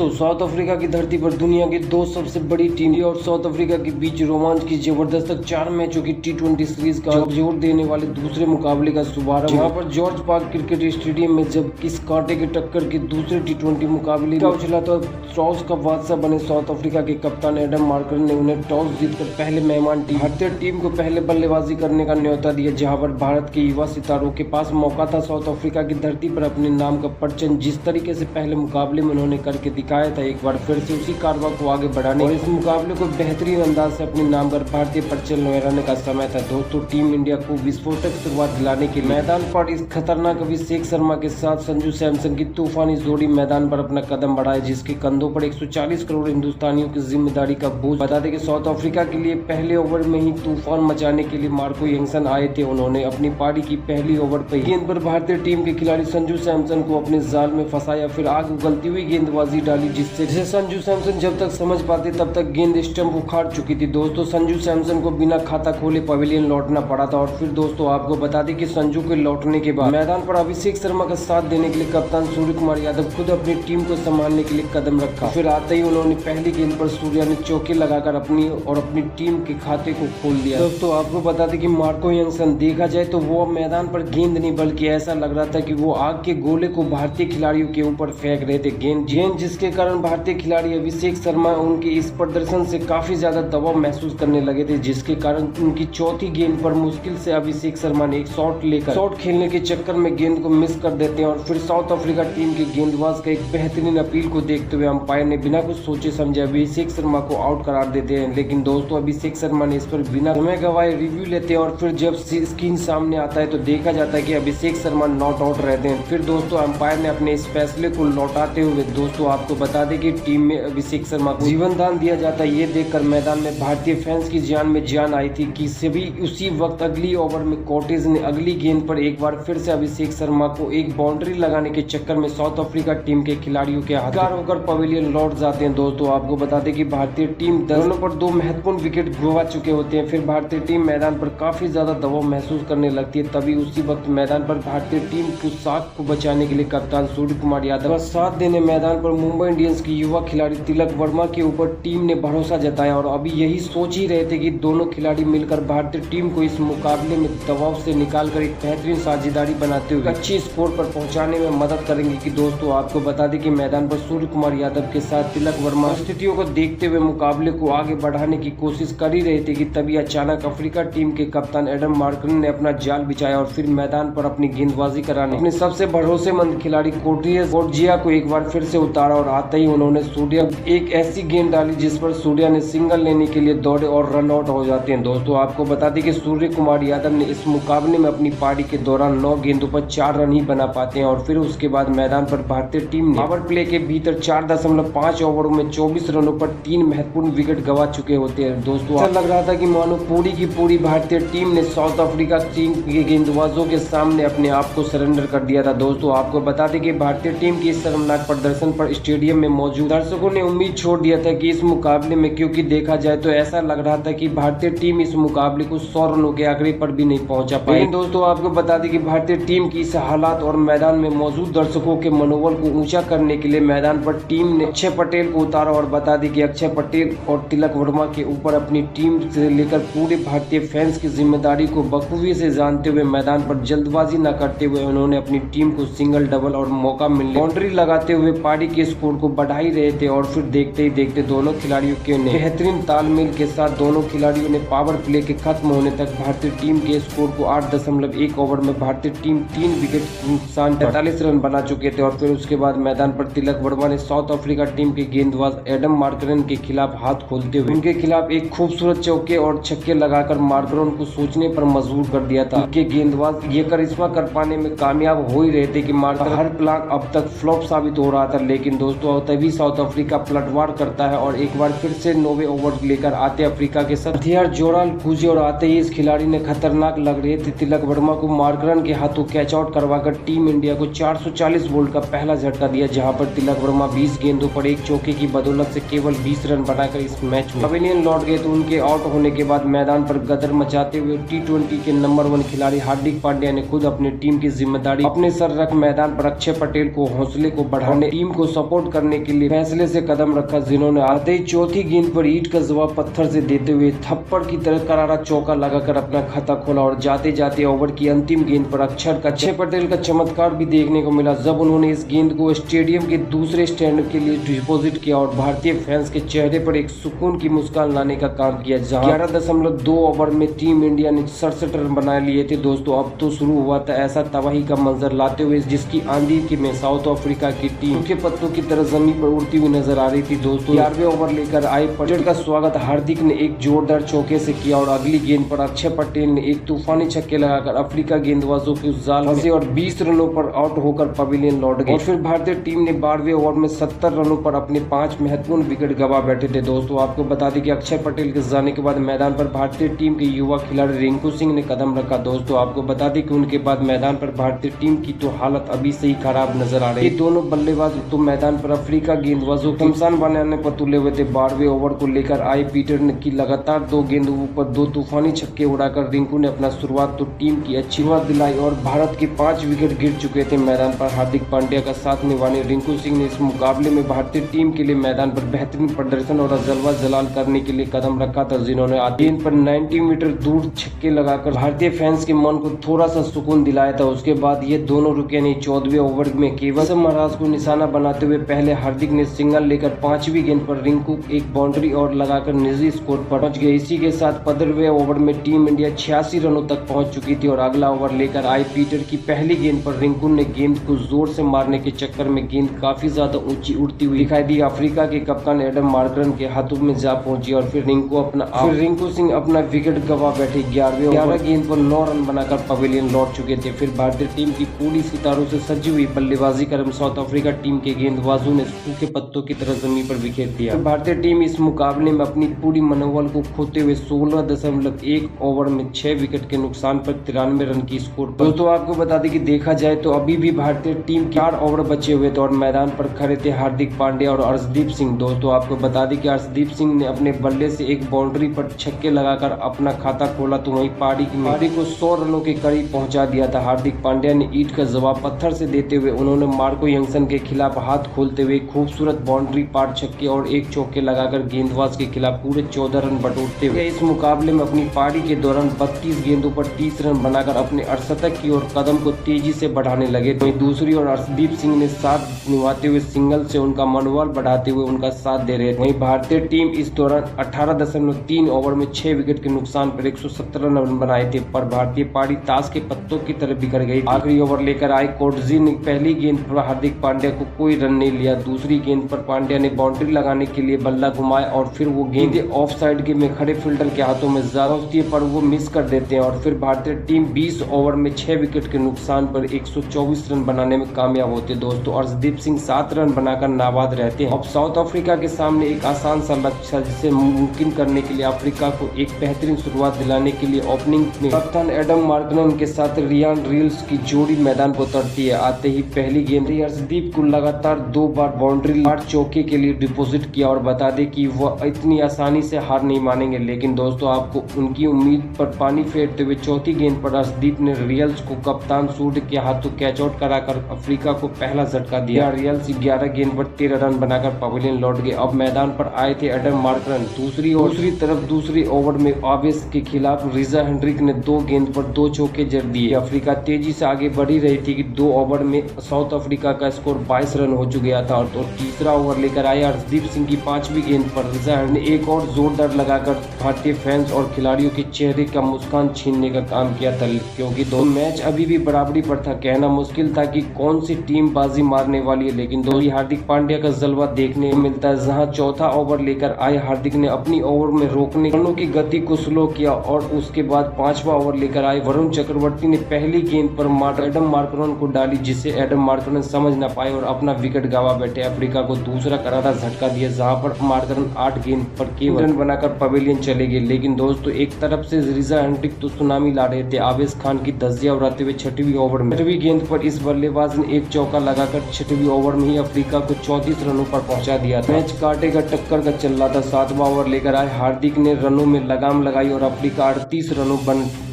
दोस्तों, south Africa की धरती पर दुनिया की दो सबसे बड़ी टीम और साउथ अफ्रीका के बीच रोमांच की जबरदस्त 4 मैचों की T20 सीरीज का जोर देने वाले दूसरे मुकाबले का शुभारंभ यहाँ पर जॉर्ज पार्क क्रिकेट स्टेडियम में जब इस कांटे के टक्कर के दूसरे T20 मुकाबले का उछला तो टॉस का बादशाह बने साउथ अफ्रीका के कप्तान एडम मार्करन ने उन्हें टॉस जीतकर पहले मेहमान भारतीय टीम को पहले बल्लेबाजी करने का न्योता दिया, जहां पर भारत के युवा सितारों के पास मौका था साउथ अफ्रीका की धरती पर अपने नाम का परचम जिस तरीके से पहले मुकाबले में उन्होंने करके दिखाया था, एक बार फिर से उसी कारवां को आगे बढ़ाने और इस मुकाबले को बेहतरीन अंदाज से अपने नाम पर भारतीय परचम लहराने का समय था। दोस्तों, टीम इंडिया को विस्फोटक शुरुआत दिलाने के मैदान पर इस खतरनाक अभिषेक शर्मा के साथ संजू सैमसन की तूफानी जोड़ी मैदान पर अपना कदम बढ़ाए, जिसके कंधों पर 140 करोड़ हिंदुस्तानियों की जिम्मेदारी का बोझ। बता दें कि साउथ अफ्रीका के लिए पहले ओवर में ही तूफान मचाने के लिए मार्को यंगसन आए थे। उन्होंने अपनी पारी की पहली ओवर पर गेंद पर भारतीय टीम के खिलाड़ी संजू सैमसन को अपने जाल में फंसाया, फिर आग उगलती हुई गेंदबाजी डाली, जिससे संजू सैमसन जब तक समझ पाते तब तक गेंद स्टंप उखाड़ चुकी थी। दोस्तों, संजू सैमसन को बिना खाता खोले पवेलियन लौटना पड़ा था और फिर दोस्तों आपको बता दें कि संजू के लौटने के बाद मैदान पर अभिषेक शर्मा का साथ देने के लिए कप्तान सूर्य कुमार यादव खुद अपनी टीम को संभालने के लिए कदम रखा। फिर आते ही उन्होंने पहली गेंद पर सूर्या ने चौके लगाकर अपनी टीम के खाते को खोल दिया। दोस्तों, आपको बता दें कि मार्को यंगसन देखा जाए तो वो मैदान पर गेंद नहीं बल्कि ऐसा लग रहा था कि वो आग के गोले को भारतीय खिलाड़ियों के ऊपर फेंक रहे थे गेंद जिसके कारण भारतीय खिलाड़ी अभिषेक शर्मा उनके इस प्रदर्शन से काफी ज्यादा दबाव महसूस करने लगे थे, जिसके कारण उनकी चौथी गेंद पर मुश्किल से अभिषेक शर्मा ने एक शॉट खेलने के चक्कर में गेंद को मिस कर देते हैं और फिर साउथ अफ्रीका टीम के गेंदबाज का एक बेहतरीन अपील को देखते हुए अंपायर ने बिना कुछ सोचे समझे अभिषेक शर्मा को आउट करार देते हैं। लेकिन दोस्तों, अभिषेक शर्मा ने इस पर बिना समय गवाए रिव्यू लेते हैं और फिर जब स्क्रीन सामने आता है तो देखा जाता है कि अभिषेक शर्मा नॉट आउट रहते हैं। फिर दोस्तों अंपायर ने अपने इस फैसले को लौटाते हुए दोस्तों आपको बता दें कि टीम में अभिषेक शर्मा को जीवन दान दिया जाता है। ये देखकर मैदान में भारतीय फैंस की जान में जान आई थी कि सभी उसी वक्त अगली ओवर में कॉटेज ने अगली गेंद पर एक बार फिर से अभिषेक शर्मा को एक बाउंड्री लगाने के चक्कर में साउथ अफ्रीका टीम के खिलाड़ियों के हाथ होकर पवेलियन लौट जाते हैं। दोस्तों, आपको बता दें कि भारतीय टीम दोनों पर 2 महत्वपूर्ण विकेट गंवा चुके होते हैं। फिर भारतीय टीम मैदान पर काफी ज्यादा दबाव महसूस करने लगती है। तभी उसी वक्त मैदान पर भारतीय टीम की साख को बचाने के लिए कप्तान सूर्य कुमार यादव का साथ देने मैदान पर मुंबई इंडियंस की युवा खिलाड़ी तिलक वर्मा के ऊपर टीम ने भरोसा जताया और अभी यही सोच ही रहे थे कि दोनों खिलाड़ी मिलकर भारतीय टीम को इस मुकाबले में दबाव से निकालकर एक बेहतरीन साझेदारी बनाते हुए अच्छी स्कोर पर पहुंचाने में मदद करेंगे। कि दोस्तों आपको बता दें कि मैदान पर सूर्य कुमार यादव के साथ तिलक वर्मा स्थितियों को देखते हुए मुकाबले को आगे बढ़ाने की कोशिश कर ही रहे थे कि तभी अचानक अफ्रीका टीम के कप्तान एडम मार्करन ने अपना जाल बिछाया और फिर मैदान पर अपनी गेंदबाजी कराने अपने सबसे भरोसेमंद खिलाड़ी कोर्टिया को एक बार फिर से उतारा और आते ही उन्होंने सूर्या एक ऐसी गेंद डाली जिस पर सूर्या ने सिंगल लेने के लिए दौड़े और रन आउट हो जाते हैं। दोस्तों, आपको बता दें कि सूर्य कुमार यादव ने इस मुकाबले में अपनी पारी के दौरान 9 गेंदों पर 4 रन ही बना पाते हैं और फिर उसके बाद मैदान पर भारतीय टीम ने पावर प्ले के भीतर 4.5 ओवरों में 24 रनों पर 3 महत्वपूर्ण विकेट गंवा चुके होते हैं। दोस्तों, ऐसा लग रहा था कि मानो पूरी की पूरी भारतीय टीम ने साउथ अफ्रीका टीम के गेंदबाजों के सामने अपने आप को सरेंडर कर दिया था। दोस्तों, आपको बता दें कि भारतीय टीम की इस शर्मनाक प्रदर्शन पर स्टेडियम में मौजूद दर्शकों ने उम्मीद छोड़ दिया था कि इस मुकाबले में, क्योंकि देखा जाए तो ऐसा लग रहा था कि भारतीय टीम इस मुकाबले को 100 रनों के आंकड़े पर भी नहीं पहुंचा पाई। लेकिन दोस्तों, आपको बता दें कि भारतीय टीम की इस हालात और मैदान में मौजूद दर्शकों के मनोबल को ऊंचा करने के लिए मैदान पर टीम ने अक्षय पटेल को उतारा और बता दें कि अक्षय पटेल और तिलक वर्मा के ऊपर अपनी टीम से लेकर पूरे भारतीय फैंस की जिम्मेदारी को बखूबी से जानते हुए मैदान पर जल्दबाजी न करते हुए उन्होंने अपनी टीम को सिंगल, डबल और मौका मिलने बाउंड्री लगाते हुए पारी के स्कोर को बढ़ा ही रहे थे और फिर देखते ही देखते दोनों खिलाड़ियों के बेहतरीन तालमेल के साथ दोनों खिलाड़ियों ने पावर प्ले के खत्म होने तक भारतीय टीम के स्कोर को 8.1 ओवर में भारतीय टीम 3 विकेट नुकसान 43 रन बना चुके थे और फिर उसके बाद मैदान पर तिलक वर्मा ने साउथ अफ्रीका टीम के गेंदबाज एडम मार्करन के खिलाफ हाथ खोलते हुए उनके खिलाफ एक खूबसूरत चौके और छक्के लगाकर मार्करन को सोचने पर मजबूर कर दिया था। उनके गेंदबाज ये करिश्मा कर पाने में कामयाब हो ही रहे थे कि मार्करन हर प्लान अब तक फ्लॉप साबित हो रहा था। लेकिन दोस्तों, तभी साउथ अफ्रीका पलटवार करता है और एक बार फिर से 9वें ओवर लेकर आते अफ्रीका के साथ हथियार जोराल कूजे और आते ही इस खिलाड़ी ने खतरनाक लग रहे थे तिलक वर्मा को मार्करन के हाथों कैच आउट करवाकर टीम इंडिया को 440 वोल्ट का पहला झटका दिया, जहां पर तिलक वर्मा 20 गेंदों पर एक चौके की बदौलत से केवल 20 रन बनाकर इस मैच में पवेलियन लौट गए। तो उनके आउट होने के बाद मैदान पर गदर मचाते हुए T20 के नंबर 1 खिलाड़ी हार्दिक पांड्या ने खुद अपनी टीम की जिम्मेदारी अपने सर रख मैदान पर अक्षय पटेल को हौसले को बढ़ाने, टीम को सपोर्ट आउट करने के लिए फैसले से कदम रखा, जिन्होंने आते ही चौथी गेंद पर ईंट का जवाब पत्थर से देते हुए थप्पड़ की तरह करारा चौका लगाकर अपना खाता खोला। और जाते जाते ओवर की अंतिम गेंद पर अक्षय पटेल का चमत्कार भी देखने को मिला, जब उन्होंने इस गेंद को स्टेडियम के दूसरे स्टैंड के लिए डिपॉजिट किया और भारतीय फैंस के चेहरे पर एक सुकून की मुस्कान लाने का काम किया। जहां 11.2 ओवर में टीम इंडिया ने 67 रन बना लिए थे दोस्तों। अब तो शुरू हुआ था ऐसा तबाही का मंजर लाते हुए, जिसकी आंधी के में साउथ अफ्रीका की टीम सूखे पत्तों की तरह जमीन पर उड़ती हुई नजर आ रही थी दोस्तों। 11वें ओवर लेकर आए पटेल का स्वागत हार्दिक ने एक जोरदार चौके से किया और अगली गेंद पर अक्षय पटेल ने एक तूफानी छक्के लगाकर अफ्रीका गेंदबाजों की जाल फंसे और 20 रनों पर आउट होकर पवेलियन लौट गए। और फिर भारतीय टीम ने 12वें ओवर में 70 रनों पर अपने 5 महत्वपूर्ण विकेट गंवा बैठे थे दोस्तों। आपको बता दें कि अक्षय पटेल के जाने के बाद मैदान पर भारतीय टीम के युवा खिलाड़ी रिंकू सिंह ने कदम रखा दोस्तों। आपको बता दें कि उनके बाद मैदान पर भारतीय टीम की तो हालत अभी से ही खराब नजर आ रही है। दोनों बल्लेबाज तो मैदान पर अफ्रीका गेंदबाजों को शमशान बनाने पर तुले हुए थे। 12वें ओवर को लेकर आए पीटर ने की लगातार 2 गेंदों पर 2 तूफानी छक्के उड़ाकर रिंकू ने अपना शुरुआत तो टीम की अच्छी शुरुआत दिलाई और भारत के 5 विकेट गिर चुके थे मैदान पर। हार्दिक पांड्या का साथ निभाने रिंकू सिंह ने इस मुकाबले में भारतीय टीम के लिए मैदान पर बेहतरीन प्रदर्शन और जलवा जलाल करने के लिए कदम रखा था, जिन्होंने गेंद पर 90 मीटर दूर छक्के लगाकर भारतीय फैंस के मन को थोड़ा सा सुकून दिलाया था। उसके बाद ये दोनों रुके नहीं। 14वें ओवर में केवल महाराज को निशाना बनाते हुए पहले हार्दिक ने सिंगल लेकर 5वीं गेंद पर रिंकू एक बाउंड्री और लगाकर निजी स्कोर पर पहुंच गए। इसी के साथ 15वें ओवर में टीम इंडिया 86 रनों तक पहुंच चुकी थी और अगला ओवर लेकर आए पीटर की पहली गेंद पर रिंकू ने गेंद को जोर से मारने के चक्कर में गेंद काफी ज्यादा ऊंची उड़ती हुई दिखाई दी। अफ्रीका के कप्तान एडम मार्करन के हाथों में जा पहुंची और फिर रिंकू सिंह अपना विकेट गंवा बैठे। 11 गेंद पर 9 रन बनाकर पवेलियन लौट चुके थे। फिर भारतीय टीम की पूरी सितारों से सजी हुई बल्लेबाजी कर साउथ अफ्रीका टीम के गेंदबाजों ने सूखे पत्तों की तरह जमीन पर बिखेर दिया। भारतीय टीम इस मुकाबले में अपनी पूरी मनोबल को खोते हुए 16.1 ओवर में 6 विकेट के नुकसान पर 93 रन की स्कोर पर। दोस्तों आपको बता दें कि देखा जाए तो अभी भी भारतीय टीम के 4 ओवर बचे हुए थे और मैदान पर खड़े थे हार्दिक पांड्या और अर्शदीप सिंह। दोस्तों आपको बता दें कि अर्शदीप सिंह ने अपने बल्ले से एक बाउंड्री पर छक्के लगाकर अपना खाता खोला, तो वहीं पारी को 100 रनों के करीब पहुंचा दिया था। हार्दिक पांड्या ने ईंट का जवाब पत्थर से देते हुए उन्होंने मार्को यंगसन के खिलाफ हाथ खोलते हुए खूबसूरत बाउंड्री पार छक्के और एक चौके लगाकर गेंदबाज के खिलाफ पूरे 14 रन बटोरते हुए इस मुकाबले में अपनी पारी के दौरान 32 गेंदों पर 30 रन बनाकर अपने अर्धशतक की ओर कदम को तेजी से बढ़ाने लगे। वहीं दूसरी ओर अर्शदीप सिंह ने साथ निभाते हुए सिंगल से उनका मनोबल बढ़ाते हुए उनका साथ दे रहे थे। वहीं भारतीय टीम इस दौरान 18.3 ओवर में 6 विकेट के नुकसान पर 117 रन बनाए थे, पर भारतीय पारी ताश के पत्तों की तरह बिखर गई। आखिरी ओवर लेकर आए कोटजी ने पहली गेंद पर हार्दिक पांड्या को कोई रन नहीं लिया। दूसरी गेंद पर पांड्या ने बाउंड्री लगाने के लिए बल्ला घुमाया और फिर वो गेंद ऑफ साइड के में खड़े फील्डर के हाथों में ज्यादा होती है, पर वो मिस कर देते हैं और फिर भारतीय टीम 20 ओवर में 6 विकेट के नुकसान पर 124 रन बनाने में कामयाब होते। दोस्तों अर्शदीप सिंह 7 रन बनाकर नाबाद रहते हैं। अब साउथ अफ्रीका के सामने एक आसान सा लक्ष्य है, जिसे मुमकिन करने के लिए अफ्रीका को एक बेहतरीन शुरुआत दिलाने के लिए ओपनिंग में कप्तान एडम मार्करन के साथ रियान रिल्स की जोड़ी मैदान को उतरती है। आते ही पहली गेंद अर्शदीप को लगातार 2 बार बाउंड्री पार चौके के लिए डिपॉजिट किया और बता दें कि वह इतनी आसानी से हार नहीं मानेंगे। लेकिन दोस्तों आपको उनकी उम्मीद पर पानी फेरते हुए चौथी गेंद पर अर्शदीप ने रियल्स को कप्तान सूर्य के हाथों कैच आउट कराकर अफ्रीका को पहला झटका दिया। रियल्स 11 गेंद पर 13 रन बनाकर पवेलियन लौट गए। अब मैदान पर आए थे एडम मार्करन। दूसरी तरफ दूसरी ओवर में आवेश के खिलाफ रिजा हेंड्रिक ने 2 गेंद पर 2 चौके जड़ दिए। अफ्रीका तेजी से आगे बढ़ी रही थी कि 2 ओवर में साउथ अफ्रीका का स्कोर 22 रन हो चुका था। और तीसरा ओवर लेकर आए अर्शदीप सिंह की 5वीं गेंद पर रिजा ने एक और जोरदार लगाकर भारतीय फैंस और खिलाड़ियों के चेहरे का मुस्कान छीनने का काम किया था, क्योंकि दो मैच अभी भी बराबरी पर था। कहना मुश्किल था कि कौन सी टीम बाजी मारने वाली है, लेकिन हार्दिक पांड्या का जलवा देखने को मिलता है। जहां चौथा ओवर लेकर आए हार्दिक ने अपनी ओवर में रोकने रनों की गति को स्लो किया और उसके बाद 5वां ओवर लेकर आए वरुण चक्रवर्ती ने पहली गेंद पर एडम मार्करन को डाली, जिसे एडम मार्करन समझ न पाए और अपना विकेट गंवा बैठे। अफ्रीका को दूसरा करारा झटका दिया, जहां पर मार्करन 8 गेंद पर केवल रन बनाकर पवेलियन चले गए। लेकिन दोस्तों एक तरफ से रिजा हेंड्रिक तो सुनामी ला रहे थे। आवेश खान की धज्जियां उड़ाते हुए 6वीं ओवर में 6वीं गेंद पर इस बल्लेबाज ने एक चौका लगाकर 6वीं ओवर में ही अफ्रीका को 34 रनों पर पहुंचा दिया। मैच कांटे का टक्कर का चल रहा था। 7वां ओवर लेकर आए हार्दिक ने रनों में लगाम लगाई और अफ्रीका 38 रनों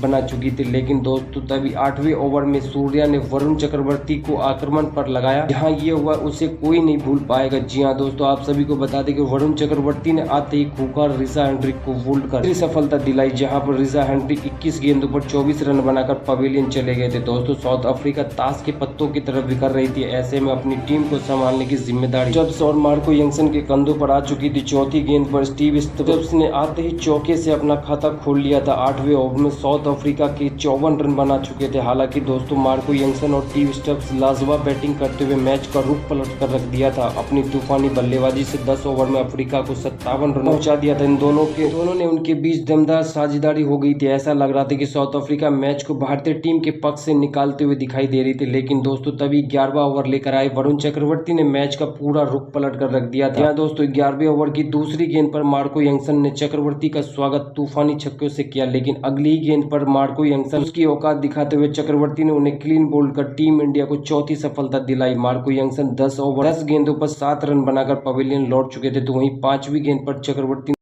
बना चुकी थी। लेकिन दोस्तों तभी 8वें ओवर में सूर्या ने वरुण चक्रवर्ती को आक्रमण पर लगाया। जहां ये हुआ उसे कोई नहीं भूल पाएगा। जी हाँ दोस्तों, आप सभी को बता दें कि वरुण चक्रवर्ती ने आते ही खूंखार रिसा हेंड्रिक को बोल्ड कर सफलता दिलाई, जहां पर रिसा हेंड्रिक 21 गेंदों पर 24 रन बनाकर पवेलियन चले गए थे। दोस्तों साउथ अफ्रीका ताश के पत्तों की तरफ बिखर रही थी, ऐसे में अपनी टीम को संभालने की जिम्मेदारी स्टब्स और मार्को यंगसन के कंधों पर आ चुकी थी। चौथी गेंद पर स्टीव स्टब्स ने आते ही चौके से अपना खाता खोल लिया था। 8वें ओवर में साउथ अफ्रीका के 54 रन बना चुके थे। हालांकि दोस्तों मार्को यंगसन और स्टीव स्टब्स लाजवाब बैटिंग करते हुए मैच का रुख पलट कर रख दिया था। अपनी तूफानी बल्लेबाजी से 10 ओवर में अफ्रीका को 57 रन पहुंचा दिया था। इन दोनों ने उनके बीच दमदार साझेदारी हो गई थी। ऐसा लग रहा था कि साउथ अफ्रीका मैच को भारतीय टीम के पक्ष से निकालते हुए दिखाई दे रही थी, लेकिन दोस्तों तभी 11वां ओवर लेकर आए वरुण चक्रवर्ती ने मैच का पूरा रुख पलट कर रख दिया था। दोस्तों 11वें ओवर की दूसरी गेंद पर मार्को यंगसन ने चक्रवर्ती का स्वागत तूफानी छक्कों से किया, लेकिन अगली ही गेंद पर मार्को यंगसन उसकी औकात दिखाते हुए चक्रवर्ती ने उन्हें क्लीन बोल्ड कर टीम इंडिया को चौथी सफलता दिलाई। मार्को यंगसन 10 ओवर 10 गेंदों पर 7 रन बनाकर पवेलियन लौट चुके थे, तो वहीं 5वीं गेंद पर चक्रवर्ती